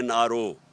NRO,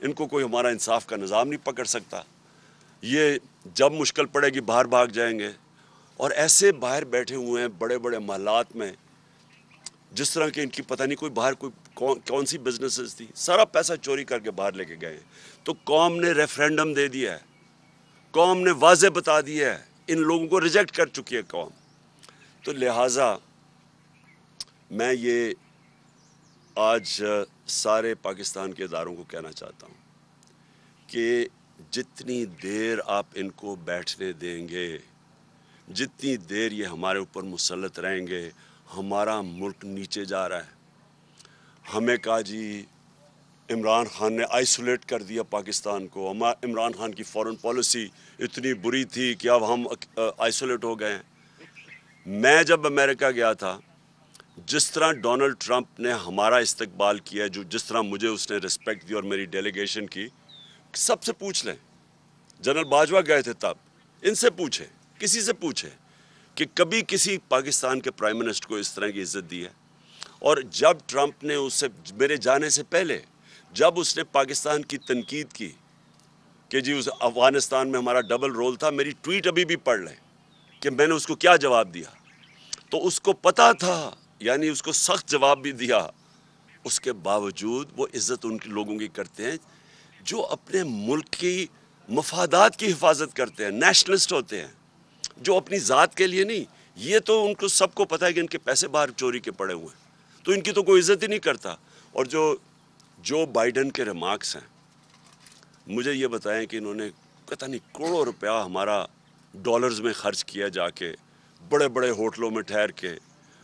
ان کو کوئی ہمارا انصاف کا نظام نہیں پکڑ سکتا. یہ جب مشکل پڑے گی باہر بھاگ جائیں گے. اور ایسے باہر بیٹھے ہوئے ہیں بڑے بڑے محلات میں, جس طرح کہ ان کی پتہ نہیں کوئی باہر کوئی کون سی بزنسز تھی, سارا پیسہ چوری کر کے باہر لے کے گئے. تو قوم نے ریفرینڈم دے دیا ہے, قوم نے واضح بتا دیا ہے, ان لوگوں کو ریجیکٹ کر چکی ہے قوم. تو لہٰذا میں یہ آج سارے پاکستان کے اداروں کو کہنا چاہتا ہوں کہ جتنی دیر آپ ان کو بیٹھنے دیں گے, جتنی دیر یہ ہمارے اوپر مسلط رہیں گے, ہمارا ملک نیچے جا رہا ہے. ہمیں کہا جی عمران خان نے آئسولیٹ کر دیا پاکستان کو, عمران خان کی فورن پالیسی اتنی بری تھی کہ اب ہم آئسولیٹ ہو گئے ہیں. میں جب امریکہ گیا تھا, جس طرح ڈونلڈ ٹرمپ نے ہمارا استقبال کیا, جس طرح مجھے اس نے رسپیکٹ دی اور میری ڈیلیگیشن کی, سب سے پوچھ لیں. جنرل باجوہ گئے تھے تب, ان سے پوچھیں, کسی سے پوچھیں کہ کبھی کسی پاکستان کے پرائم منسٹر کو اس طرح کی عزت دی ہے. اور جب ٹرمپ نے اس سے میرے جانے سے پہلے جب اس نے پاکستان کی تنقید کی کہ جی اس افغانستان میں ہمارا ڈبل رول تھا, میری ٹویٹ ابھی بھی پڑھ لیں کہ میں نے اس کو کیا جواب دیا. تو اس کو پتا تھا, یعنی اس کو سخت جواب بھی دیا. اس کے باوجود وہ عزت ان کے لوگوں کی کرتے ہیں جو اپنے ملک کی مفادات کی حفاظت کرتے ہیں, نیشنلسٹ ہوتے ہیں, جو اپنی ذات کے لیے نہیں. یہ تو ان کو سب کو پتہ ہے کہ ان کے پیسے باہر چوری کے پڑے ہوئے ہیں, تو ان کی تو کوئی عزت ہی نہیں کرتا. اور جو بائیڈن کے ریمارکس ہیں, مجھے یہ بتائیں کہ انہوں نے پتہ نہیں کروڑوں روپیہ ہمارا ڈالرز میں خرچ کیا, جا کے بڑے بڑے ہوٹلوں میں ٹھہر کے,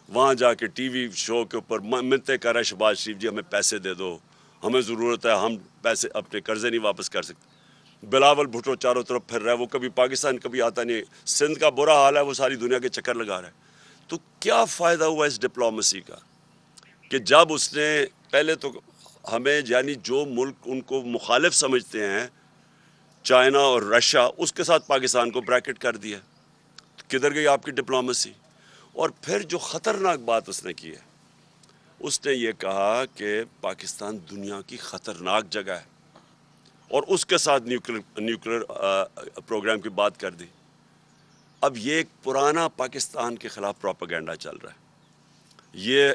وہاں جا کے ٹی وی شو کے اوپر منتیں کر رہے ہیں شہباز شریف جی ہمیں پیسے دے دو, ہمیں ضرورت ہے, ہم پیسے اپنے قرضے نہیں واپس کر سکتے. بلاول بھٹو چاروں طرف پھر رہا ہے, وہ کبھی پاکستان کبھی آتا نہیں. سندھ کا برا حال ہے, وہ ساری دنیا کے چکر لگا رہا ہے. تو کیا فائدہ ہوا اس ڈپلومیسی کا کہ جب اس نے پہلے تو ہمیں, یعنی جو ملک ان کو مخالف سمجھتے ہیں, چائنا اور رشیا, اس کے ساتھ پاکستان کو بریکٹ کر دیا. کدھر گئی آپ کی ڈپلومیسی؟ اور پھر جو خطرناک بات اس نے کی ہے, اس نے یہ کہا کہ پاکستان دنیا کی خطرناک جگہ ہے, اور اس کے ساتھ نیوکلر پروگرام کی بات کر دی. اب یہ ایک پرانا پاکستان کے خلاف پروپیگنڈا چل رہا ہے. یہ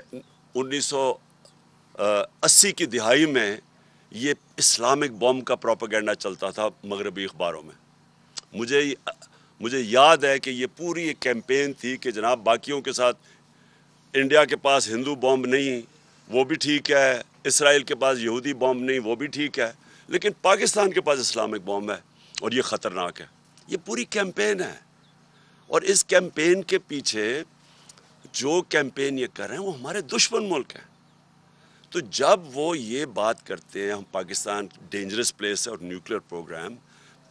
1980 کی دہائی میں یہ اسلامک بوم کا پروپیگنڈا چلتا تھا مغربی اخباروں میں. مجھے یاد ہے کہ یہ پوری ایک کیمپین تھی کہ جناب باقیوں کے ساتھ انڈیا کے پاس ہندو بوم نہیں, وہ بھی ٹھیک ہے, اسرائیل کے پاس یہودی بوم نہیں, وہ بھی ٹھیک ہے, لیکن پاکستان کے پاس اسلامک بوم ہے اور یہ خطرناک ہے. یہ پوری کیمپین ہے, اور اس کیمپین کے پیچھے جو کیمپین یہ کر رہے ہیں وہ ہمارے دشمن ملک ہیں. تو جب وہ یہ بات کرتے ہیں ہم پاکستان ڈینجرس پلیس ہے اور نیوکلیر پروگرام,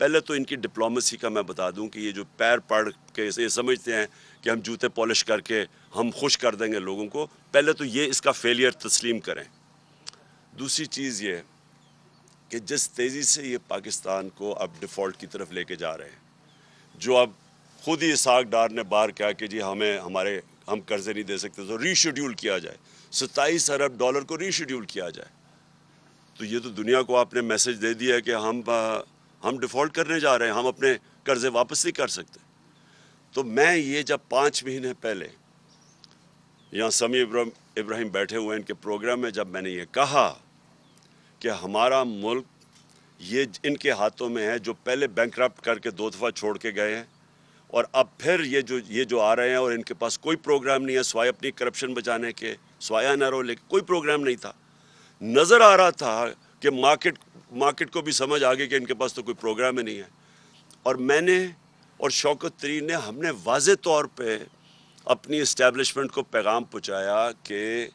پہلے تو ان کی ڈپلومیسی کا میں بتا دوں کہ یہ جو پیر پڑھ کے یہ سمجھتے ہیں کہ ہم جوتے پالش کر کے ہم خوش کر دیں گے لوگوں کو, پہلے تو یہ اس کا فیلئر تسلیم کریں. دوسری چیز یہ کہ جس تیزی سے یہ پاکستان کو اب ڈیفالٹ کی طرف لے کے جا رہے ہیں, جو اب خود ہی اسحاق ڈار نے باہر کہا کہ جی ہم قرضے نہیں دے سکتے, تو ری شیڈیول کیا جائے, 27 ارب ڈالر کو ری شیڈیول کیا جائے. تو یہ تو دنیا کو آپ نے میسج دے دیا ہے کہ ہم ڈیفالٹ کرنے جا رہے ہیں, ہم اپنے قرضے واپس نہیں کر سکتے. تو میں یہ جب 5 مہینے پہلے یہاں سمیع ابراہیم بیٹھے ہوئے ان کے پروگرام میں جب میں نے یہ کہا کہ ہمارا ملک یہ ان کے ہاتھوں میں ہے, جو پہلے بینکرپٹ کر کے 2 دفعہ چھوڑ کے گئے ہیں, اور اب پھر یہ جو آ رہے ہیں اور ان کے پاس کوئی پروگرام نہیں ہے سوائے اپنی کرپشن بچانے کے, سوائے نہ رہو, لیکن کوئی پروگرام نہیں تھا. نظر آ رہا تھا کہ مارکیٹ کو بھی سمجھ آ گئی کہ ان کے پاس تو کوئی پروگرام ہی نہیں ہے. اور میں نے اور شوکت ترین نے, ہم نے واضح طور پہ اپنی اسٹیبلشمنٹ کو پیغام پہنچایا کہ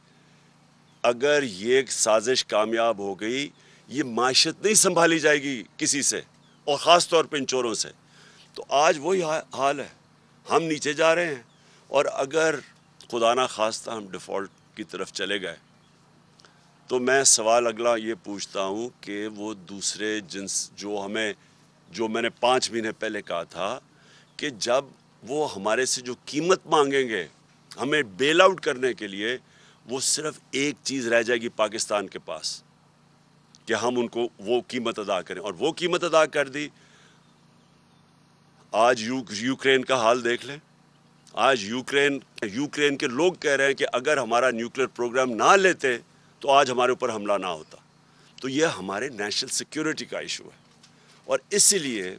اگر یہ سازش کامیاب ہو گئی, یہ معیشت نہیں سنبھالی جائے گی کسی سے, اور خاص طور پہ ان چوروں سے. تو آج وہی حال ہے, ہم نیچے جا رہے ہیں, اور اگر خدا نہ خواستہ ہم ڈیفالٹ کی طرف چلے گئے تو میں سوال اگلا یہ پوچھتا ہوں کہ وہ دوسرے جنس جو میں نے 5 مہینے پہلے کہا تھا کہ جب وہ ہمارے سے جو قیمت مانگیں گے ہمیں بیل آؤٹ کرنے کے لیے, وہ صرف ایک چیز رہ جائے گی پاکستان کے پاس, کہ ہم ان کو وہ قیمت ادا کریں، اور وہ قیمت ادا کر دی۔ آج یوکرین کا حال دیکھ لیں۔ آج یوکرین کے لوگ کہہ رہے ہیں کہ اگر ہمارا نیوکلیر پروگرام نہ لیتے تو آج ہمارے اوپر حملہ نہ ہوتا۔ تو یہ ہمارے نیشنل سیکیورٹی کا ایشو ہے، اور اسی لیے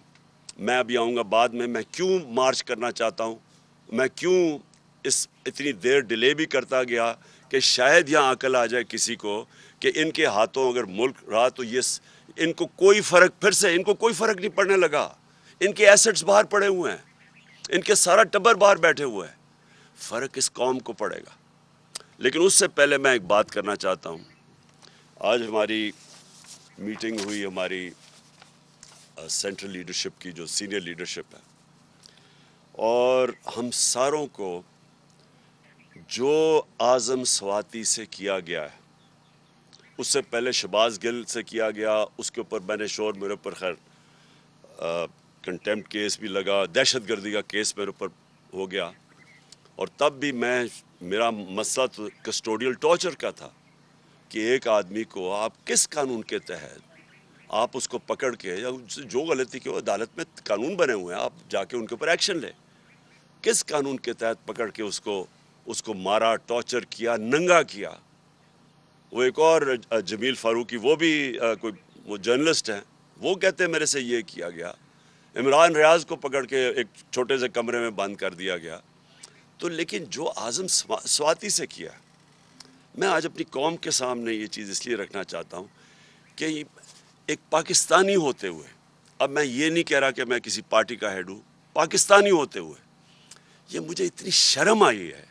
میں ابھی آؤں گا بعد میں کیوں مارچ کرنا چاہتا ہوں، میں کیوں اتنی دیر ڈیلے بھی کرتا گیا، کہ شاید یہاں عقل آ جائے کسی کو کہ ان کے ہاتھوں اگر ملک رہا تو یہ ان کو کوئی فرق، پھر سے ان کو کوئی فرق نہیں پڑنے لگا۔ ان کے ایسٹس باہر پڑے ہوئے ہیں، ان کے سارا ٹبر باہر بیٹھے ہوئے ہیں، فرق اس قوم کو پڑے گا۔ لیکن اس سے پہلے میں ایک بات کرنا چاہتا ہوں۔ آج ہماری میٹنگ ہوئی، ہماری سینٹرل لیڈرشپ کی، جو سینئر لیڈرشپ ہے، اور ہم ساروں کو جو اعظم سواتی سے کیا گیا ہے، اس سے پہلے شہباز گل سے کیا گیا، اس کے اوپر میں نے میرے اوپر خیر کنٹیمپٹ کیس بھی لگا، دہشت گردی کا کیس میرے اوپر ہو گیا، اور تب بھی میرا مسئلہ تو کسٹوڈیل ٹارچر کا تھا کہ ایک آدمی کو آپ کس قانون کے تحت آپ اس کو پکڑ کے، یا جو غلطی کی ہو، عدالت میں قانون بنے ہوئے ہیں، آپ جا کے ان کے اوپر ایکشن لیں، کس قانون کے تحت پکڑ کے اس کو مارا، ٹارچر کیا، ننگا کیا۔ وہ ایک اور جمیل فاروقی، وہ بھی وہ جرنلسٹ ہیں، وہ کہتے ہیں میرے سے یہ کیا گیا۔ عمران ریاض کو پکڑ کے ایک چھوٹے سے کمرے میں بند کر دیا گیا۔ تو لیکن جو اعظم سواتی سے کیا، میں آج اپنی قوم کے سامنے یہ چیز اس لیے رکھنا چاہتا ہوں کہ ایک پاکستانی ہوتے ہوئے، اب میں یہ نہیں کہہ رہا کہ میں کسی پارٹی کا ہیڈ ہوں، پاکستانی ہوتے ہوئے یہ مجھے اتنی شرم آئی ہے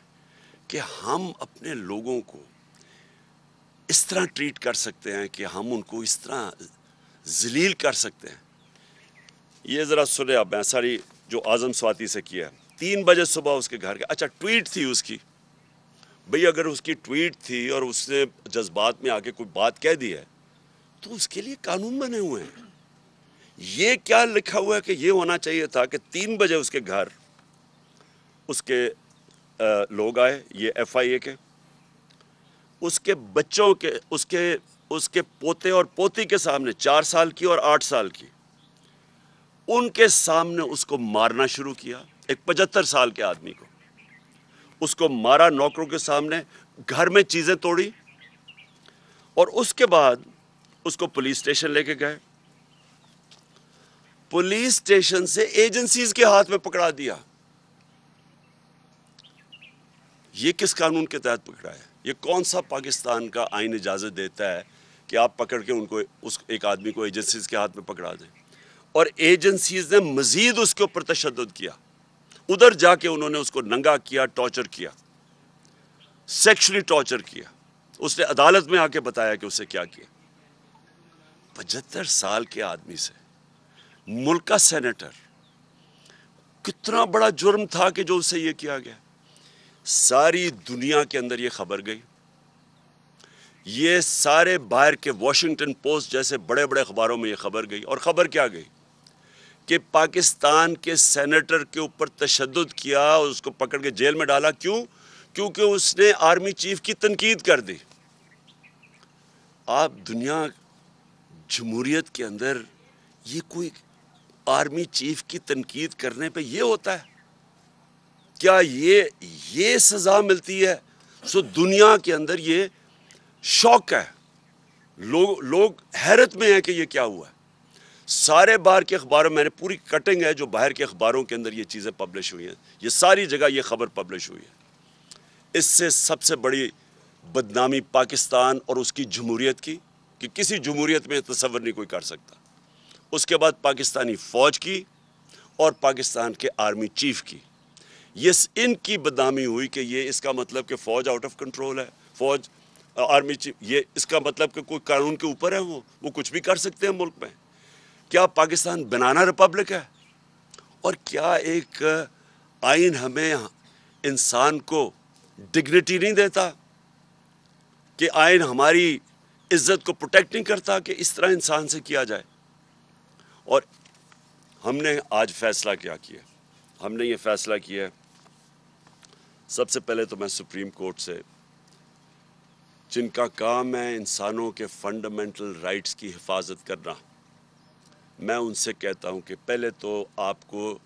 کہ ہم اپنے لوگوں کو اس طرح ٹریٹ کر سکتے ہیں، کہ ہم ان کو اس طرح ذلیل کر سکتے ہیں۔ یہ ذرا سنیں اب، میں ساری جو اعظم سواتی سے کیا ہے، 3 بجے صبح اس کے گھر کے، اچھا ٹویٹ تھی اس کی، بھئی اگر اس کی ٹویٹ تھی اور اس نے جذبات میں آ کے کوئی بات کہہ دی ہے تو اس کے لیے قانون بنے ہوئے ہیں۔ یہ کیا لکھا ہوا ہے کہ یہ ہونا چاہیے تھا کہ 3 بجے اس کے گھر اس کے لوگ آئے، یہ ایف آئی اے کے، اس کے بچوں کے، اس کے پوتے اور پوتی کے سامنے، 4 سال کی اور 8 سال کی، ان کے سامنے اس کو مارنا شروع کیا، ایک 75 سال کے آدمی کو اس کو مارا، نوکروں کے سامنے، گھر میں چیزیں توڑی، اور اس کے بعد اس کو پولیس اسٹیشن لے کے گئے، پولیس اسٹیشن سے ایجنسیز کے ہاتھ میں پکڑا دیا۔ یہ کس قانون کے تحت پکڑا ہے؟ یہ کون سا پاکستان کا آئین اجازت دیتا ہے کہ آپ پکڑ کے ان کو ایک آدمی کو ایجنسیز کے ہاتھ میں پکڑا دیں؟ اور ایجنسیز نے مزید اس کے اوپر تشدد کیا، ادھر جا کے انہوں نے اس کو ننگا کیا، ٹارچر کیا، سیکشلی ٹارچر کیا۔ اس نے عدالت میں آ کے بتایا کہ اسے کیا کیا۔ 75 سال کے آدمی سے، ملک کا سینیٹر، کتنا بڑا جرم تھا کہ جو اسے یہ کیا گیا۔ ساری دنیا کے اندر یہ خبر گئی، یہ سارے باہر کے واشنگٹن پوسٹ جیسے بڑے بڑے اخباروں میں یہ خبر گئی، اور خبر کیا گئی کہ پاکستان کے سینیٹر کے اوپر تشدد کیا اور اس کو پکڑ کے جیل میں ڈالا۔ کیوں؟ کیونکہ اس نے آرمی چیف کی تنقید کر دی۔ آپ دنیا، جمہوریت کے اندر یہ کوئی آرمی چیف کی تنقید کرنے پہ یہ ہوتا ہے؟ کیا یہ سزا ملتی ہے؟ سو دنیا کے اندر یہ شوق ہے، لوگ حیرت میں ہیں کہ یہ کیا ہوا ہے۔ سارے باہر کے اخباروں، میں نے پوری کٹنگ ہے جو باہر کے اخباروں کے اندر یہ چیزیں پبلش ہوئی ہیں، یہ ساری جگہ یہ خبر پبلش ہوئی ہے۔ اس سے سب سے بڑی بدنامی پاکستان اور اس کی جمہوریت کی، کہ کسی جمہوریت میں تصور نہیں کوئی کر سکتا۔ اس کے بعد پاکستانی فوج کی اور پاکستان کے آرمی چیف کی، ان کی بدنامی ہوئی کہ یہ اس کا مطلب کہ فوج آؤٹ آف کنٹرول ہے، فوج، آرمی چیف، یہ اس کا مطلب کہ کوئی قانون کے اوپر ہے، وہ کچھ بھی کر سکتے ہیں ملک میں۔ کیا پاکستان بنانا ریپبلک ہے؟ اور کیا ایک آئین ہمیں انسان کو ڈگنیٹی نہیں دیتا؟ کہ آئین ہماری عزت کو پروٹیکٹ نہیں کرتا کہ اس طرح انسان سے کیا جائے؟ اور ہم نے آج فیصلہ کیا کیا؟ ہم نے یہ فیصلہ کیا، سب سے پہلے تو میں سپریم کورٹ سے جن کا کام ہے انسانوں کے فنڈامنٹل رائٹس کی حفاظت کرنا، میں ان سے کہتا ہوں کہ پہلے تو آپ کو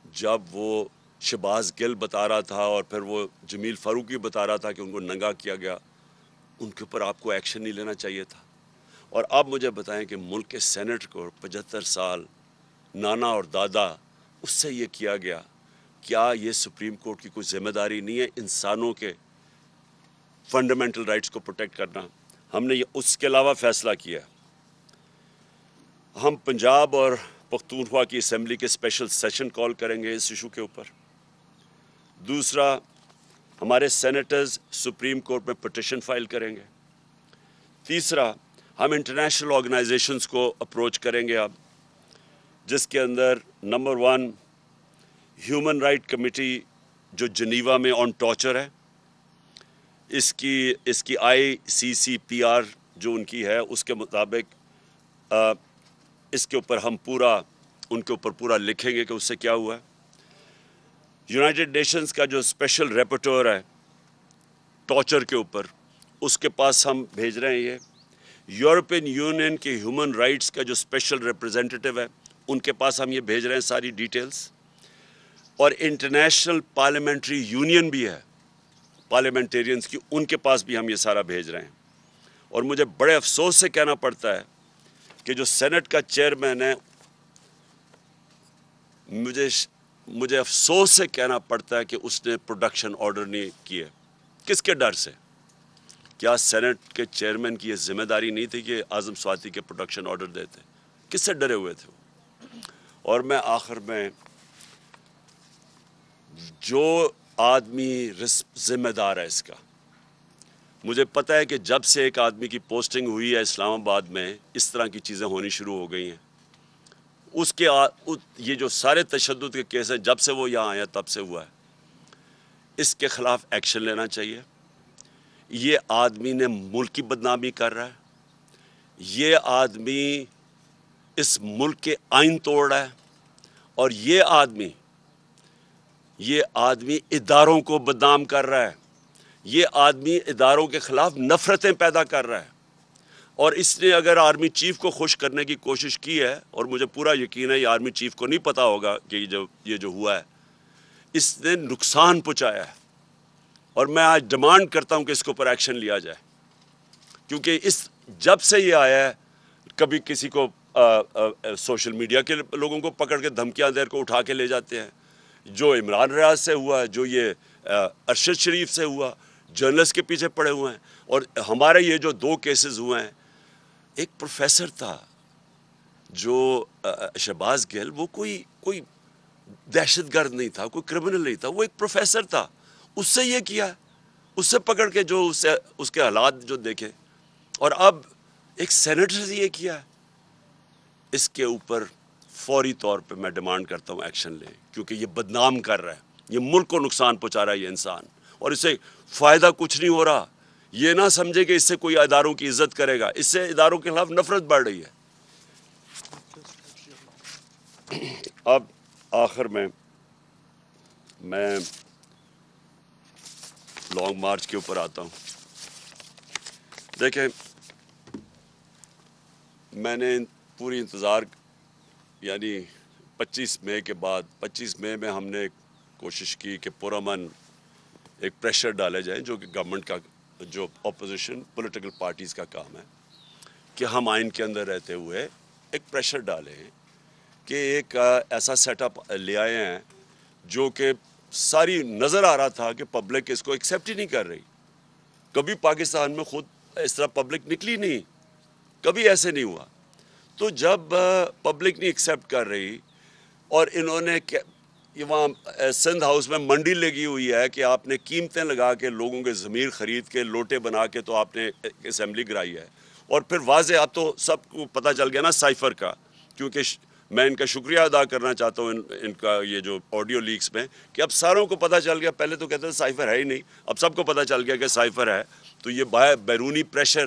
جب وہ شہباز گل بتا رہا تھا اور پھر وہ جمیل فاروقی بتا رہا تھا کہ ان کو ننگا کیا گیا، ان کے اوپر آپ کو ایکشن نہیں لینا چاہیے تھا. اور آپ مجھے بتائیں کہ ملک کے سینٹ کو 75 سال نانا اور دادا اس سے یہ کیا گیا، کیا یہ سپریم کورٹ کی کوئی ذمہ داری نہیں ہے انسانوں کے فنڈامنٹل رائٹس کو پروٹیکٹ کرنا؟ ہم نے یہ اس کے علاوہ فیصلہ کیا. ہم پنجاب اور پختونخوا کی اسمبلی کے اسپیشل سیشن کال کریں گے اس ایشو کے اوپر. دوسرا، ہمارے سینیٹرز سپریم کورٹ میں پٹیشن فائل کریں گے. تیسرا، ہم انٹرنیشنل آرگنائزیشنز کو اپروچ کریں گے اب، جس کے اندر نمبر 1 ہیومن رائٹ کمیٹی جو جنیوا میں آن ٹارچر ہے، اس کی ICCPR جو ان کی ہے اس کے مطابق اس کے اوپر ہم ان کے اوپر پورا لکھیں گے کہ اس سے کیا ہوا ہے. یونائٹڈ نیشنز کا جو اسپیشل ریپورٹر ہے ٹارچر کے اوپر، اس کے پاس ہم بھیج رہے ہیں یہ. یورپین یونین کے ہیومن رائٹس کا جو اسپیشل ریپرزینٹیٹیو ہے ان کے پاس ہم یہ بھیج رہے ہیں ساری ڈیٹیلز. اور انٹرنیشنل پارلیمنٹری یونین بھی ہے پارلیمنٹیرینز کی، ان کے پاس بھی ہم یہ سارا بھیج رہے ہیں. اور مجھے بڑے افسوس سے کہنا پڑتا ہے کہ جو سینٹ کا چیئرمین ہے، مجھے افسوس سے کہنا پڑتا ہے کہ اس نے پروڈکشن آرڈر نہیں کیے. کس کے ڈر سے؟ کیا سینٹ کے چیئرمین کی یہ ذمہ داری نہیں تھی کہ اعظم سواتی کے پروڈکشن آرڈر دیتے؟ کس سے ڈرے ہوئے تھے وہ؟ اور میں آخر میں، جو آدمی ذمہ دار ہے اس کا، مجھے پتہ ہے کہ جب سے ایک آدمی کی پوسٹنگ ہوئی ہے اسلام آباد میں اس طرح کی چیزیں ہونی شروع ہو گئی ہیں. یہ جو سارے تشدد کے کیس ہیں جب سے وہ یہاں آیا تب سے ہوا ہے. اس کے خلاف ایکشن لینا چاہیے. یہ آدمی نے ملک کی بدنامی کر رہا ہے، یہ آدمی اس ملک کے آئین توڑ رہا ہے، اور یہ آدمی اداروں کو بدنام کر رہا ہے. یہ آدمی اداروں کے خلاف نفرتیں پیدا کر رہا ہے. اور اس نے اگر آرمی چیف کو خوش کرنے کی کوشش کی ہے، اور مجھے پورا یقین ہے یہ آرمی چیف کو نہیں پتا ہوگا کہ یہ جو ہوا ہے، اس نے نقصان پہنچایا ہے. اور میں آج ڈیمانڈ کرتا ہوں کہ اس کے اوپر ایکشن لیا جائے، کیونکہ جب سے یہ آیا ہے کبھی کسی کو سوشل میڈیا کے لوگوں کو پکڑ کے دھمکیاں دے کو اٹھا کے لے جاتے ہیں. جو عمران ریاض سے ہوا ہے، جو یہ ارشد شریف سے ہوا، جرنلسٹ کے پیچھے پڑے ہوئے ہیں. اور ہمارے یہ جو 2 کیسز ہوئے ہیں، ایک پروفیسر تھا جو شہباز گل، وہ کوئی دہشت گرد نہیں تھا، کوئی کرمنل نہیں تھا، وہ ایک پروفیسر تھا. اس سے یہ کیا، اس سے پکڑ کے جو اس کے حالات جو دیکھے. اور اب ایک سینیٹر سے یہ کیا. اس کے اوپر فوری طور پہ میں ڈیمانڈ کرتا ہوں ایکشن لیں، کیونکہ یہ بدنام کر رہا ہے، یہ ملک کو نقصان پہنچا رہا ہے یہ انسان، اور اس سے فائدہ کچھ نہیں ہو رہا. یہ نہ سمجھے کہ اس سے کوئی اداروں کی عزت کرے گا، اس سے اداروں کے خلاف نفرت بڑھ رہی ہے. اب آخر میں لانگ مارچ کے اوپر آتا ہوں. دیکھیں، میں نے پوری انتظار، یعنی 25 مئی کے بعد، 25 مئی میں ہم نے کوشش کی کہ پرامن ایک پریشر ڈالے جائیں، جو کہ گورنمنٹ کا، جو اپوزیشن پولیٹیکل پارٹیز کا کام ہے، کہ ہم آئین کے اندر رہتے ہوئے ایک پریشر ڈالیں کہ ایک ایسا سیٹ اپ لے آئے ہیں جو کہ ساری نظر آ رہا تھا کہ پبلک اس کو ایکسیپٹ ہی نہیں کر رہی. کبھی پاکستان میں خود اس طرح پبلک نکلی نہیں، کبھی ایسے نہیں ہوا. تو جب پبلک نہیں ایکسیپٹ کر رہی، اور انہوں نے وہاں سندھ ہاؤس میں منڈی لگی ہوئی ہے کہ آپ نے قیمتیں لگا کے لوگوں کے ضمیر خرید کے لوٹے بنا کے تو آپ نے اسمبلی گرائی ہے. اور پھر واضح اب تو سب کو پتہ چل گیا نا سائفر کا، کیونکہ میں ان کا شکریہ ادا کرنا چاہتا ہوں ان کا یہ جو آڈیو لیکس میں، کہ اب ساروں کو پتہ چل گیا. پہلے تو کہتے تھے سائفر ہے ہی نہیں، اب سب کو پتہ چل گیا کہ سائفر ہے. تو یہ بیرونی پریشر،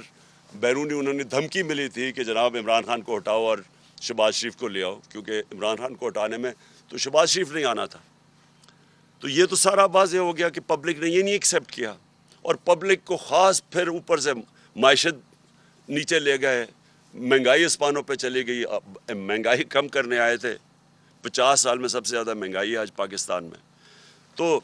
انہوں نے دھمکی ملی تھی کہ جناب عمران خان کو ہٹاؤ اور شہباز شریف کو لے آؤ، کیونکہ عمران خان کو ہٹانے میں تو شہباز شریف نہیں آنا تھا. تو یہ تو سارا واضح ہو گیا کہ پبلک نے یہ نہیں ایکسیپٹ کیا. اور پبلک کو خاص پھر اوپر سے معیشت نیچے لے گئے, مہنگائی اسپانوں پہ چلی گئی. مہنگائی کم کرنے آئے تھے, 50 سال میں سب سے زیادہ مہنگائی ہے آج پاکستان میں. تو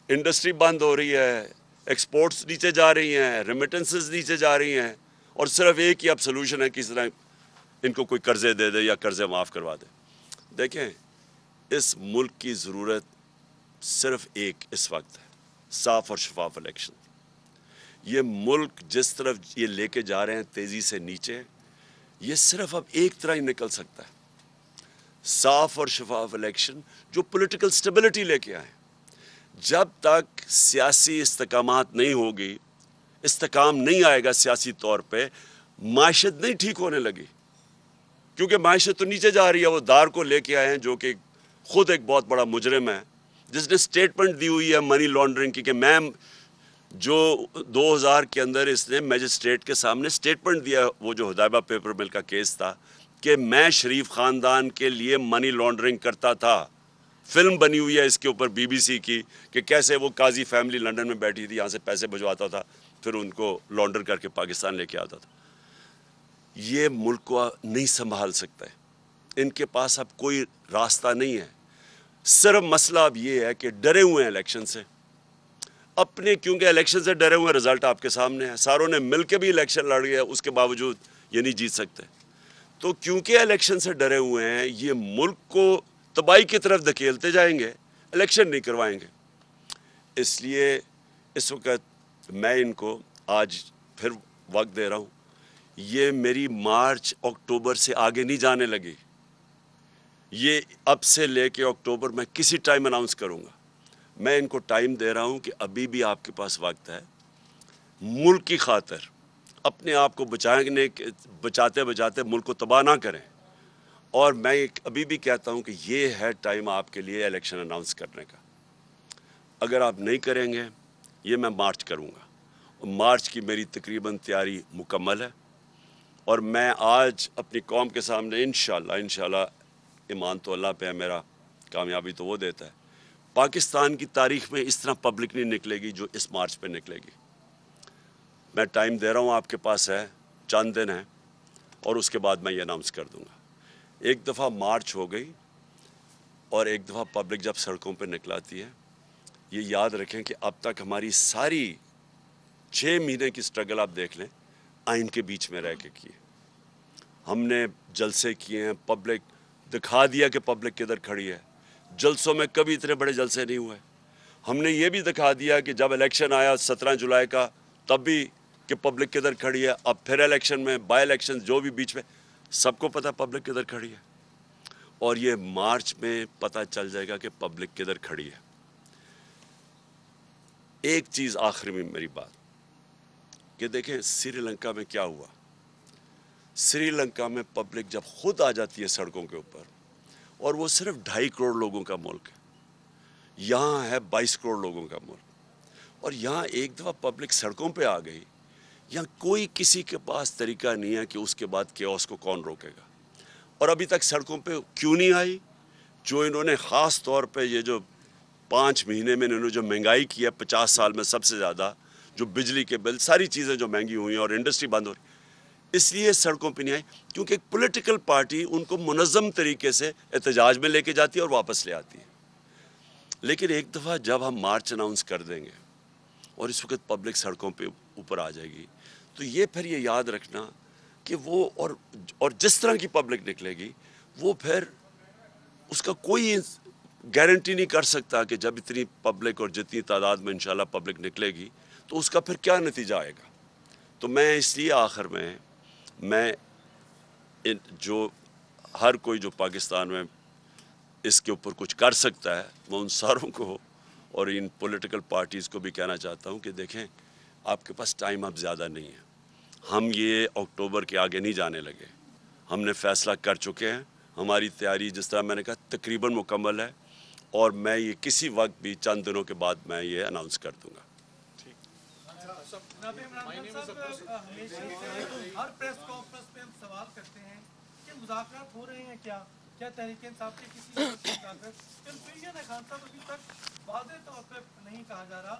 انڈسٹری بند ہو رہی ہے, ایکسپورٹس نیچے جا رہی ہیں, ریمیٹنسز نیچے جا رہی ہیں, اور صرف ایک ہی اب سلوشن ہے کہ اس طرح ان کو کوئی قرضے دے دے یا قرضے معاف کروا دے. دیکھیں, اس ملک کی ضرورت صرف ایک اس وقت ہے, صاف اور شفاف الیکشن. یہ ملک جس طرف یہ لے کے جا رہے ہیں تیزی سے نیچے, یہ صرف اب ایک طرح ہی نکل سکتا ہے, صاف اور شفاف الیکشن جو پولیٹیکل سٹیبلٹی لے کے آئے. جب تک سیاسی استحکامات نہیں ہوگی, استحکام نہیں آئے گا سیاسی طور پہ, معیشت نہیں ٹھیک ہونے لگی. کیونکہ معیشت تو نیچے جا رہی ہے. وہ دار کو لے کے آئے ہیں جو کہ خود ایک بہت بڑا مجرم ہے, جس نے سٹیٹمنٹ دی ہوئی ہے منی لانڈرنگ کی, کہ میں جو 2000 کے اندر اس نے میجسٹریٹ کے سامنے سٹیٹمنٹ دیا, وہ جو حدیبہ پیپر مل کا کیس تھا, کہ میں شریف خاندان کے لیے منی لانڈرنگ کرتا تھا. فلم بنی ہوئی ہے اس کے اوپر بی بی سی کی, کہ کیسے وہ قاضی فیملی لنڈن میں بیٹھی تھی, یہاں سے پیسے بھجواتا تھا, پھر ان کو لانڈر کر کے پاکستان لے کے آتا تھا. یہ ملک کو نہیں سنبھال سکتا ہے, ان کے پاس اب کوئی راستہ نہیں ہے. صرف مسئلہ اب یہ ہے کہ ڈرے ہوئے ہیں الیکشن سے اپنے, کیونکہ الیکشن سے ڈرے ہوئے ہیں. رزلٹ آپ کے سامنے ہے, ساروں نے مل کے بھی الیکشن لڑ گیا, اس کے باوجود یہ نہیں جیت سکتے. تو کیونکہ الیکشن سے ڈرے ہوئے ہیں, یہ ملک کو تباہی کی طرف دھکیلتے جائیں گے, الیکشن نہیں کروائیں گے. اس لیے اس وقت میں ان کو آج پھر وقت دے رہا ہوں. یہ میری مارچ اکتوبر سے آگے نہیں جانے لگی. یہ اب سے لے کے اکتوبر میں کسی ٹائم اناؤنس کروں گا. میں ان کو ٹائم دے رہا ہوں کہ ابھی بھی آپ کے پاس وقت ہے. ملک کی خاطر اپنے آپ کو بچاتے بچاتے ملک کو تباہ نہ کریں. اور میں ابھی بھی کہتا ہوں کہ یہ ہے ٹائم آپ کے لیے الیکشن اناؤنس کرنے کا. اگر آپ نہیں کریں گے, یہ میں مارچ کروں گا. مارچ کی میری تقریباً تیاری مکمل ہے, اور میں آج اپنی قوم کے سامنے انشاءاللہ ایمان تو اللہ پہ ہے میرا, کامیابی تو وہ دیتا ہے, پاکستان کی تاریخ میں اس طرح پبلک نہیں نکلے گی جو اس مارچ پہ نکلے گی. میں ٹائم دے رہا ہوں, آپ کے پاس ہے, چند دن ہیں, اور اس کے بعد میں یہ اناؤنس کر دوں گا. ایک دفعہ مارچ ہو گئی اور ایک دفعہ پبلک جب سڑکوں پہ نکلاتی ہے, یہ یاد رکھیں کہ اب تک ہماری ساری 6 مہینے کی سٹرگل آپ دیکھ لیں, آئین کے بیچ میں رہ کے کیے. ہم نے جلسے کیے ہیں, پبلک دکھا دیا کہ پبلک کدھر کھڑی ہے. جلسوں میں کبھی اتنے بڑے جلسے نہیں ہوئے. ہم نے یہ بھی دکھا دیا کہ جب الیکشن آیا 17 جولائی کا, تب بھی کہ پبلک کدھر کھڑی ہے. اب پھر الیکشن میں, بائی الیکشن جو بھی بیچ میں, سب کو پتہ پبلک کدھر کھڑی ہے. اور یہ مارچ میں پتہ چل جائے گا کہ پبلک کدھر کھڑی ہے. ایک چیز آخری میں میری بات, کہ دیکھیں سری لنکا میں کیا ہوا. سری لنکا میں پبلک جب خود آ جاتی ہے سڑکوں کے اوپر, اور وہ صرف 2.5 کروڑ لوگوں کا ملک ہے, یہاں ہے 22 کروڑ لوگوں کا ملک, اور یہاں ایک دفعہ پبلک سڑکوں پہ آ گئی, یہاں کوئی کسی کے پاس طریقہ نہیں ہے کہ اس کے بعد کیوس کو کون روکے گا. اور ابھی تک سڑکوں پہ کیوں نہیں آئی؟ جو انہوں نے خاص طور پہ یہ جو 5 مہینے میں انہوں نے جو مہنگائی کی ہے 50 سال میں سب سے زیادہ, جو بجلی کے بل, ساری چیزیں جو مہنگی ہوئی ہیں اور انڈسٹری بند ہو رہی, اس لیے سڑکوں پہ نہیں آئی. کیونکہ ایک پولیٹیکل پارٹی ان کو منظم طریقے سے احتجاج میں لے کے جاتی ہے اور واپس لے آتی ہے. لیکن ایک دفعہ جب ہم مارچ اناؤنس کر دیں گے اور اس وقت پبلک سڑکوں پہ اوپر آ جائے گی, تو یہ پھر یہ یاد رکھنا کہ وہ اور جس طرح کی پبلک نکلے گی, وہ پھر اس کا کوئی گارنٹی نہیں کر سکتا کہ جب اتنی پبلک اور جتنی تعداد میں انشاءاللہ پبلک نکلے گی تو اس کا پھر کیا نتیجہ آئے گا. تو میں اس لیے آخر میں جو ہر کوئی جو پاکستان میں اس کے اوپر کچھ کر سکتا ہے, وہ ان ساروں کو اور ان پولیٹیکل پارٹیز کو بھی کہنا چاہتا ہوں کہ دیکھیں آپ کے پاس ٹائم اب زیادہ نہیں ہے. ہم یہ اکتوبر کے آگے نہیں جانے لگے, ہم نے فیصلہ کر چکے ہیں. ہماری تیاری جس طرح میں نے کہا تقریباً مکمل ہے, اور میں یہ کسی وقت بھی چند دنوں کے بعد میں یہ اناؤنس کر دوں گا. جناب عمران خان صاحب, ہمیشہ سے ہر پریس کانفرنس میں ہم سوال کرتے ہیں کہ مذاکرات ہو رہے ہیں کیا تحریک انصاف کے کسی مذاکرات. کنفیوژن ہے خان صاحب, ابھی تک واضح طور پہ نہیں کہا جا رہا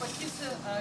25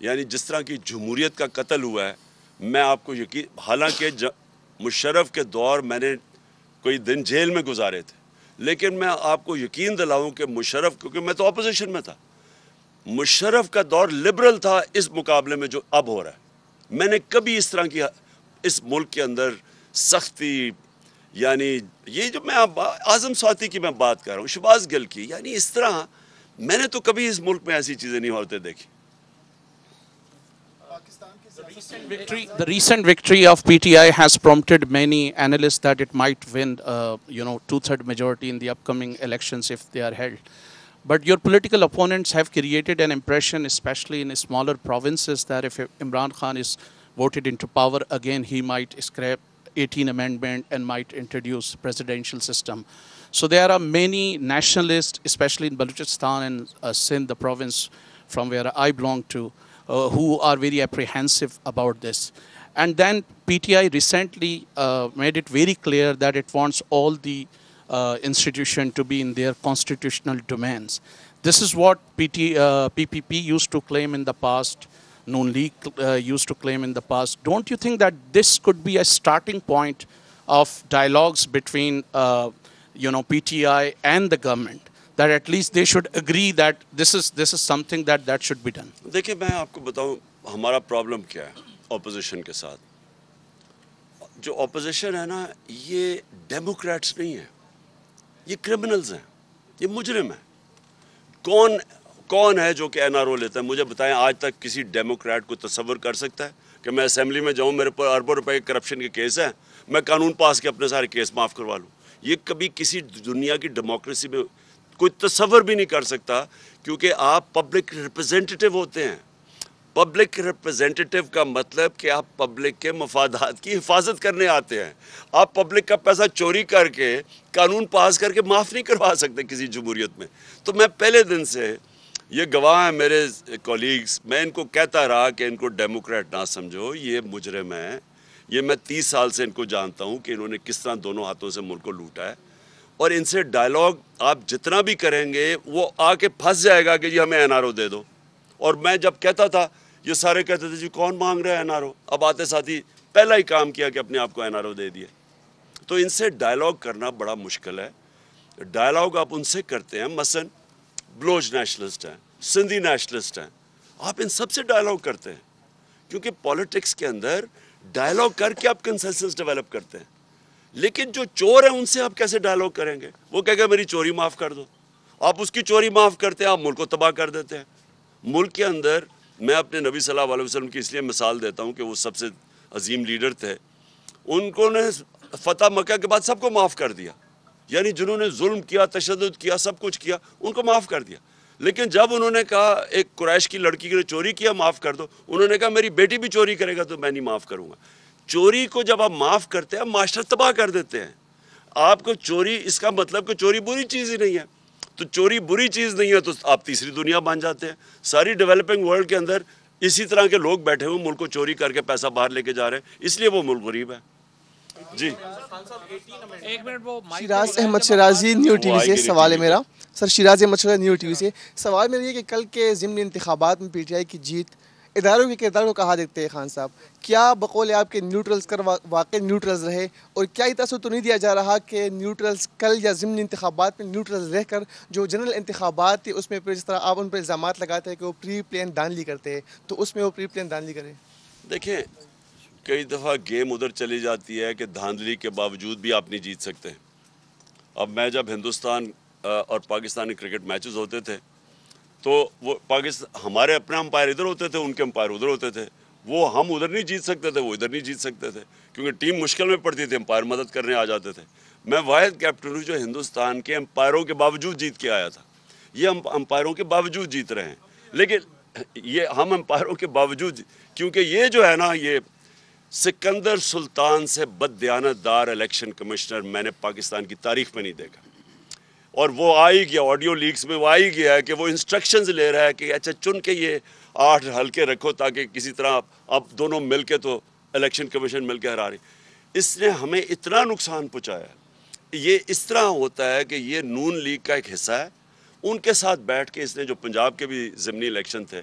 یعنی جس طرح کی جمہوریت کا قتل ہوا ہے، میں آپ کو یقین، حالانکہ مشرف کے دور میں نے کوئی دن جیل میں گزارے تھے، لیکن میں آپ کو یقین دلاؤں کہ مشرف، کیونکہ میں تو اپوزیشن میں تھا، مشرف کا دور لبرل تھا اس مقابلے میں جو اب ہو رہا ہے۔ میں نے کبھی اس طرح کی اس ملک کے اندر سختی، یعنی یہ جو میں اعظم سواتی کی میں بات کر رہا ہوں، شہباز گل کی، یعنی اس طرح میں نے تو کبھی اس ملک میں ایسی چیزیں نہیں ہوتے دیکھی۔ The recent victory of PTI has prompted many analysts that it might win, two-third majority in the upcoming elections if they are held. But your political opponents have created an impression, especially in smaller provinces, that if Imran Khan is voted into power again, he might scrap 18th Amendment and might introduce presidential system. So there are many nationalists, especially in Balochistan and Sindh, the province from where I belong to, who are very apprehensive about this. And then PTI recently made it very clear that it wants all the institution to be in their constitutional domains. This is what PPP used to claim in the past, Noon League used to claim in the past. Don't you think that this could be a starting point of dialogues between PTI and the government, that at least they should agree that this is something that should be done? دیکھیں میں آپ کو بتاؤں ہمارا problem کیا ہے opposition کے ساتھ۔ جو اپوزیشن ہے نا، یہ ڈیموکریٹس نہیں ہیں، یہ کرمنلز ہیں، یہ مجرم ہیں۔ کون ہے جو کہ این آر او لیتا ہے؟ مجھے بتائیں، آج تک کسی ڈیموکریٹ کو تصور کر سکتا ہے کہ میں اسمبلی میں جاؤں، میرے پر اربوں روپے کے کرپشن کے کیس ہیں، میں قانون پاس کے اپنے سارے کیس معاف کروا لوں؟ یہ کبھی کسی دنیا کی ڈیموکریسی میں کوئی تصور بھی نہیں کر سکتا، کیونکہ آپ پبلک ریپرزینٹیٹیو ہوتے ہیں۔ پبلک ریپرزینٹیٹیو کا مطلب کہ آپ پبلک کے مفادات کی حفاظت کرنے آتے ہیں۔ آپ پبلک کا پیسہ چوری کر کے قانون پاس کر کے معاف نہیں کروا سکتے کسی جمہوریت میں۔ تو میں پہلے دن سے، یہ گواہ ہیں میرے کولیگز، میں ان کو کہتا رہا کہ ان کو ڈیموکریٹ نہ سمجھو، یہ مجرم ہیں۔ یہ میں 30 سال سے ان کو جانتا ہوں کہ انہوں نے کس طرح دونوں ہاتھوں سے ملک کو لوٹا ہے، اور ان سے ڈائلاگ آپ جتنا بھی کریں گے وہ آ کے پھنس جائے گا کہ جی ہمیں این آر او دے دو۔ اور میں جب کہتا تھا، یہ سارے کہتے تھے جی کون مانگ رہا ہے این آر او، اب آتے ساتھی پہلا ہی کام کیا کہ اپنے آپ کو این آر او دے دیے۔ تو ان سے ڈائلاگ کرنا بڑا مشکل ہے۔ ڈائلاگ آپ ان سے کرتے ہیں، مثلا بلوچ نیشنلسٹ ہیں، سندھی نیشنلسٹ ہیں، آپ ان سب سے ڈائلاگ کرتے ہیں، کیونکہ پولیٹکس کے اندر ڈائلاگ کر کے آپ کنسنسس ڈیولپ کرتے ہیں۔ لیکن جو چور ہیں ان سے آپ کیسے ڈائلاگ کریں گے؟ وہ کہے گا میری چوری معاف کر دو، آپ اس کی چوری معاف کرتے ہیں، آپ ملک کو تباہ کر دیتے ہیں۔ ملک کے اندر میں اپنے نبی صلی اللہ علیہ وسلم کی اس لیے مثال دیتا ہوں کہ وہ سب سے عظیم لیڈر تھے، ان کو نے فتح مکہ کے بعد سب کو معاف کر دیا، یعنی جنہوں نے ظلم کیا، تشدد کیا، سب کچھ کیا، ان کو معاف کر دیا۔ لیکن جب انہوں نے کہا ایک قریش کی لڑکی نے چوری کیا معاف کر دو، انہوں نے کہا میری بیٹی بھی چوری کرے گا تو میں نہیں معاف کروں گا۔ چوری کو جب آپ معاف کرتے ہیں، معاشرہ تباہ کر دیتے ہیں۔ آپ کو چوری، اس کا مطلب کہ چوری بری چیز ہی نہیں ہے، تو چوری بری چیز نہیں ہے تو آپ تیسری دنیا بن جاتے ہیں۔ ساری ڈیولپنگ ورلڈ کے اندر اسی طرح کے لوگ بیٹھے ہوئے ملک کو چوری کر کے پیسہ باہر لے کے جا رہے ہیں، اس لیے وہ ملک غریب ہے۔ جی ایک منٹ، وہ Shiraz Ahmed Shirazi, Neo TV سے سوال ہے میرا۔ Sir Shiraz Ahmed Shirazi, Neo TV سے سوال میرا یہ کہ کل کے ضمنی انتخابات میں پی ٹی آئی کی جیت اداروں کے کردار کو کہا دیکھتے ہیں خان صاحب؟ کیا بقول آپ کے نیوٹرلز کر واقع نیوٹرلز رہے، اور کیا یہ تاثر تو نہیں دیا جا رہا کہ نیوٹرلز کل یا ضمنی انتخابات میں نیوٹرلز رہ کر جو جنرل انتخابات تھے اس میں جس طرح آپ ان پر الزامات لگاتے ہیں کہ وہ پری پلان دھاندلی کرتے ہیں، تو اس میں وہ پری پلان دھاندلی کریں؟ دیکھیں، کئی دفعہ گیم ادھر چلی جاتی ہے کہ دھاندلی کے باوجود بھی آپ نہیں جیت سکتے۔ اب میں جب ہندوستان اور پاکستانی کرکٹ میچز ہوتے تھے تو وہ ہمارے اپنے امپائر ادھر ہوتے تھے، ان کے امپائر ادھر ہوتے تھے، وہ ہم ادھر نہیں جیت سکتے تھے، وہ ادھر نہیں جیت سکتے تھے، کیونکہ ٹیم مشکل میں پڑتی تھی، امپائر مدد کرنے آ جاتے تھے۔ میں واحد کیپٹن ہوں جو ہندوستان کے امپائروں کے باوجود جیت کے آیا تھا۔ یہ ہم امپائروں کے باوجود جیت رہے ہیں، لیکن یہ ہم امپائروں کے باوجود، کیونکہ یہ جو ہے نا، یہ سکندر سلطان سے بد دیانت دار الیکشن کمشنر میں نے پاکستان کی تاریخ میں نہیں دیکھا۔ اور وہ آ ہی گیا، آڈیو لیکس میں وہ آ ہی گیا ہے کہ وہ انسٹرکشنز لے رہا ہے کہ اچھا چن کے یہ 8 حلقے رکھو تاکہ کسی طرح آپ دونوں مل کے، تو الیکشن کمیشن مل کے ہرا رہی۔ اس نے ہمیں اتنا نقصان پہنچایا۔ یہ اس طرح ہوتا ہے کہ یہ نون لیگ کا ایک حصہ ہے، ان کے ساتھ بیٹھ کے اس نے جو پنجاب کے بھی ضمنی الیکشن تھے،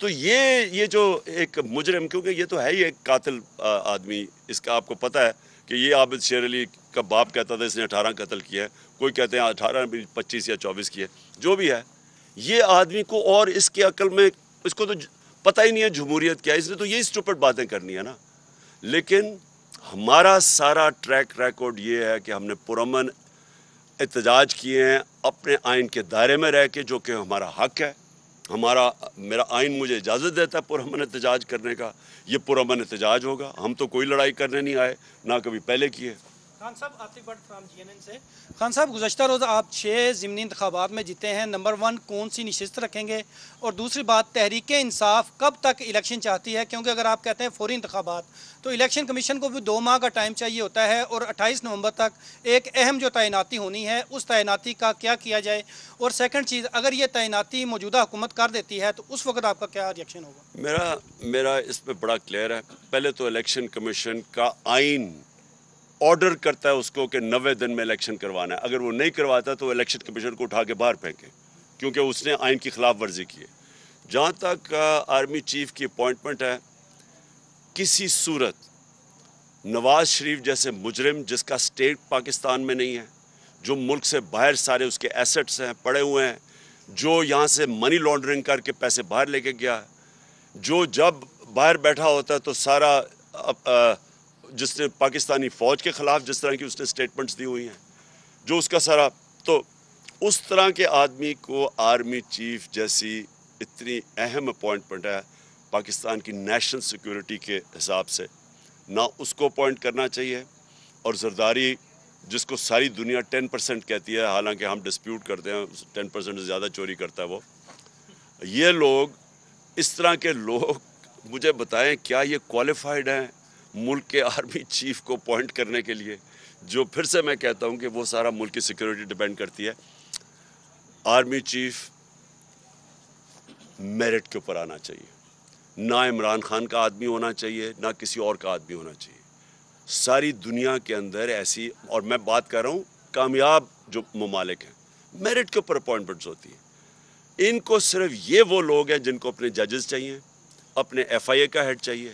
تو یہ جو ایک مجرم, کیونکہ یہ تو ہے ہی ایک قاتل آدمی, اس کا آپ کو پتہ ہے کہ یہ عابد شیر علی کا باپ کہتا تھا اس نے 18 قتل کیا ہے, کوئی کہتے ہیں 18 25 یا 24 کیے, جو بھی ہے. یہ آدمی کو اور اس کے عقل میں اس کو تو پتہ ہی نہیں ہے جمہوریت کیا ہے, اس نے تو یہی اسٹوپڈ باتیں کرنی ہے نا. لیکن ہمارا سارا ٹریک ریکارڈ یہ ہے کہ ہم نے پرامن احتجاج کیے ہیں اپنے آئین کے دائرے میں رہ کے, جو کہ ہمارا حق ہے. میرا آئین مجھے اجازت دیتا ہے پرامن احتجاج کرنے کا, یہ پرامن احتجاج ہوگا. ہم تو کوئی لڑائی کرنے نہیں آئے, نہ کبھی پہلے کیے. خان صاحب, عاطف بٹ فرام GNN سے. خان صاحب, گزشتہ روز آپ 6 ضمنی انتخابات میں جیتے ہیں. نمبر 1 کون سی نشست رکھیں گے؟ اور دوسری بات, تحریک انصاف کب تک الیکشن چاہتی ہے؟ کیونکہ اگر آپ کہتے ہیں فوری انتخابات, تو الیکشن کمیشن کو بھی 2 ماہ کا ٹائم چاہیے ہوتا ہے, اور 28 نومبر تک ایک اہم جو تعیناتی ہونی ہے, اس تعیناتی کا کیا کیا جائے؟ اور سیکنڈ چیز, اگر یہ تعیناتی موجودہ حکومت کر دیتی ہے تو اس وقت آپ کا کیا ریئیکشن ہوگا؟ میرا اس پہ بڑا کلیئر ہے. پہلے تو الیکشن کمیشن کا آئین آرڈر کرتا ہے اس کو کہ 90 دن میں الیکشن کروانا ہے. اگر وہ نہیں کرواتا تو الیکشن کمیشن کو اٹھا کے باہر پھینکے, کیونکہ اس نے آئین کی خلاف ورزی کی ہے. جہاں تک آرمی چیف کی اپوائنٹمنٹ ہے, کسی صورت نواز شریف جیسے مجرم جس کا سٹیٹ پاکستان میں نہیں ہے, جو ملک سے باہر سارے اس کے ایسٹس ہیں پڑے ہوئے ہیں, جو یہاں سے منی لانڈرنگ کر کے پیسے باہر لے کے گیا, جو جب باہر بیٹھا ہوتا ہے تو سارا جس نے پاکستانی فوج کے خلاف جس طرح کی اس نے سٹیٹمنٹس دی ہوئی ہیں, جو اس کا سارا, تو اس طرح کے آدمی کو آرمی چیف جیسی اتنی اہم اپوائنٹمنٹ ہے پاکستان کی نیشنل سیکیورٹی کے حساب سے, نہ اس کو اپوائنٹ کرنا چاہیے. اور زرداری جس کو ساری دنیا 10% کہتی ہے, حالانکہ ہم ڈسپیوٹ کرتے ہیں 10% سے زیادہ چوری کرتا ہے وہ, یہ لوگ, اس طرح کے لوگ مجھے بتائیں کیا یہ کوالیفائڈ ہیں ملک کے آرمی چیف کو اپوائنٹ کرنے کے لیے؟ جو پھر سے میں کہتا ہوں کہ وہ سارا ملک کی سیکیورٹی ڈیپینڈ کرتی ہے. آرمی چیف میرٹ کے اوپر آنا چاہیے, نہ عمران خان کا آدمی ہونا چاہیے, نہ کسی اور کا آدمی ہونا چاہیے. ساری دنیا کے اندر ایسی, اور میں بات کر رہا ہوں کامیاب جو ممالک ہیں, میرٹ کے اوپر اپوائنٹمنٹس ہوتی ہیں. ان کو صرف یہ وہ لوگ ہیں جن کو اپنے ججز چاہیے, اپنے FIA کا ہیڈ چاہیے,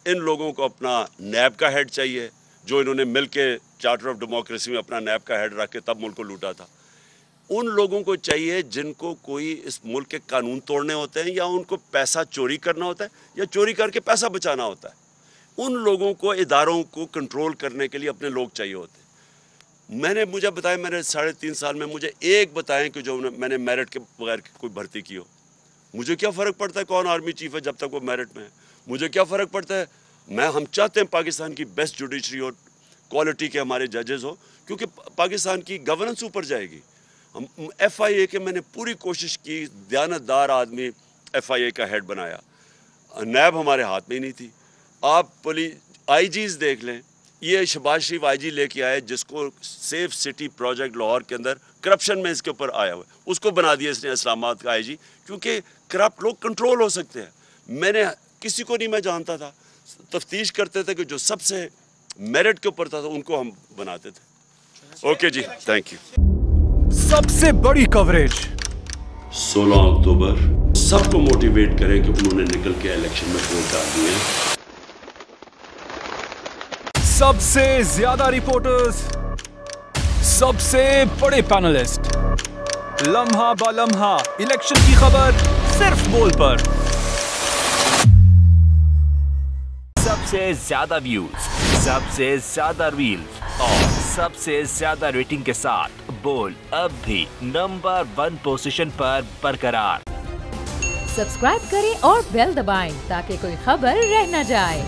ان لوگوں کو اپنا نیب کا ہیڈ چاہیے, جو انہوں نے مل کے چارٹر آف ڈیموکریسی میں اپنا نیب کا ہیڈ رکھ کے تب ملک کو لوٹا تھا. ان لوگوں کو چاہیے جن کو کوئی اس ملک کے قانون توڑنے ہوتے ہیں, یا ان کو پیسہ چوری کرنا ہوتا ہے, یا چوری کر کے پیسہ بچانا ہوتا ہے. ان لوگوں کو, اداروں کو کنٹرول کرنے کے لیے اپنے لوگ چاہیے ہوتے ہیں. مجھے بتائیں, میں نے 3.5 سال میں مجھے ایک بتائیں کہ جو میں نے میرٹ کے بغیر کوئی بھرتی کی ہو. مجھے کیا فرق پڑتا ہے کون آرمی چیف ہے جب تک وہ میرٹ میں ہے؟ مجھے کیا فرق پڑتا ہے؟ ہم چاہتے ہیں پاکستان کی بیسٹ جوڈیشری اور کوالٹی کے ہمارے ججز ہو, کیونکہ پاکستان کی گورننس اوپر جائے گی. ہم FIA کے, میں نے پوری کوشش کی, دیانتدار آدمی FIA کا ہیڈ بنایا, نیب ہمارے ہاتھ میں ہی نہیں تھی. آپ IGs دیکھ لیں, یہ شہباز شریف IG لے کے آئے جس کو سیف سٹی پروجیکٹ لاہور کے اندر کرپشن میں اس کے اوپر آیا ہوا ہے, اس کو بنا دیا اس نے اسلام آباد کا IG, کیونکہ کرپٹ لوگ کنٹرول ہو سکتے ہیں. میں نے کسی کو نہیں, میں جانتا تھا, تفتیش کرتے تھے کہ جو سب سے میرٹ کے اوپر تھا ان کو ہم بناتے تھے. اوکے جی, تھینک یو. سب سے بڑی کوریج 16 اکتوبر سب کو موٹیویٹ کریں کہ انہوں نے نکل کے الیکشن میں ووٹ ڈال دیے. سب سے زیادہ رپورٹرز, سب سے بڑے پینلسٹ, لمحہ با لمحہ الیکشن کی خبر صرف بول پر. سب سے زیادہ ویوز, سب سے زیادہ ریلز اور سب سے زیادہ ریٹنگ کے ساتھ بول اب بھی نمبر 1 پوزیشن پر برقرار. سبسکرائب کریں اور بیل دبائیں تاکہ کوئی خبر رہ نہ جائے.